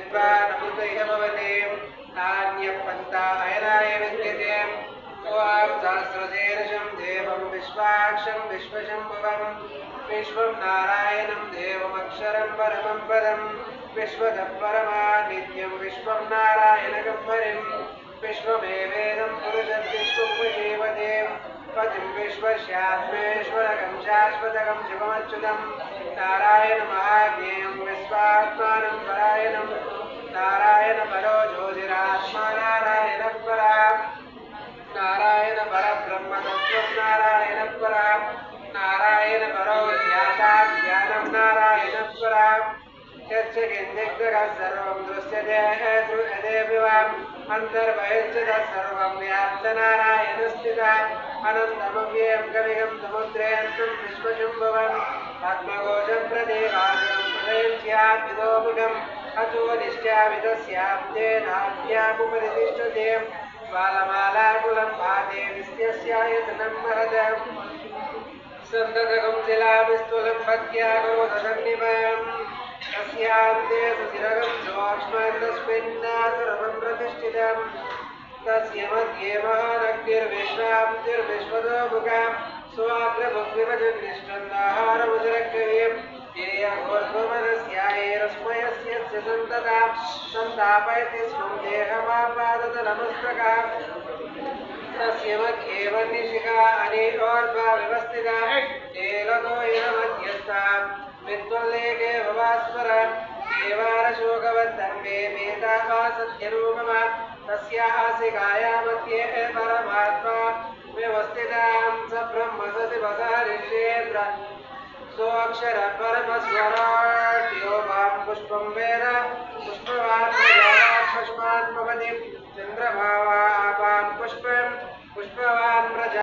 विद्वानमृत इह भवति नान्यः पन्था अयनाय विद्यते त्वां सहस्रशीर्षं देवं विश्वाक्षं विश्वशम्भुवं विश्वं नारायणं देवमक्षरं परमं पदं विश्वतः परमा नित्यं विश्वं नारायणकं हरिं विश्वमेवेदं पुरुषं विश्वं वशीवते पतिं विश्वस्यात्मेश्वरकं शाश्वतकं शिवमच्युतं नारायणमहाज्ञेयं विश्वात्मानं परायणं नारायण परो ज्योतिरात्मा नारायणः परा नारायण परब्रह्म तत्त्वं नारायणः परा नारायण परो ज्ञाता ज्ञानं नारायणः परा यस्य किञ्चिद्गः सर्वं दृश्यते श्रूयते वा अन्तर्बहिश्चितः सर्वं व्याप्तनारायणस्थितः अनन्तमव्ययं कविगं समुद्रेऽन्तं विश्वशम्भुवम् पद्मघोषं प्रदेवासं प्रदयन्त्याद्विदोमुखम् अतो निश्चावितस्याब्दे नाद्यामुपरितिष्ठते बालमालाकुलं भाते विश्यस्यायतनं महदम् सन्ततकं शिलाभिस्तुलं पद्यागोदशन्निभयम् तस्यान्ते सुचिरगं सूक्ष्मं तस्मिन्नासुरवं प्रतिष्ठितम् तस्य मध्ये महानग्निर्विश्वाब्दिर्विश्वतोमुखं स्वाग्रभुग्विभजन्निष्ठन्नाहारमुदरकविं येयघोर्ध्वमनस्यायैरस्मयस्य सन्ततां सन्तापयति स्वं देहमापादत नमस्त्रकाम् तस्य मध्ये वह्निशिखा अनेकोर्ध्वा व्यवस्थिता तेलतो इह मध्यस्था विद्वल्लेखे भवास्वर देवारशोकवद्दम्बे मेधावासत्यरूपम तस्याः शिखाया मध्ये परमात्मा व्यवस्थितां स ब्रह्म सशिवसहरिषेन्द्र सोऽक्षर परमस्वराट्यो वां पुष्पं वेद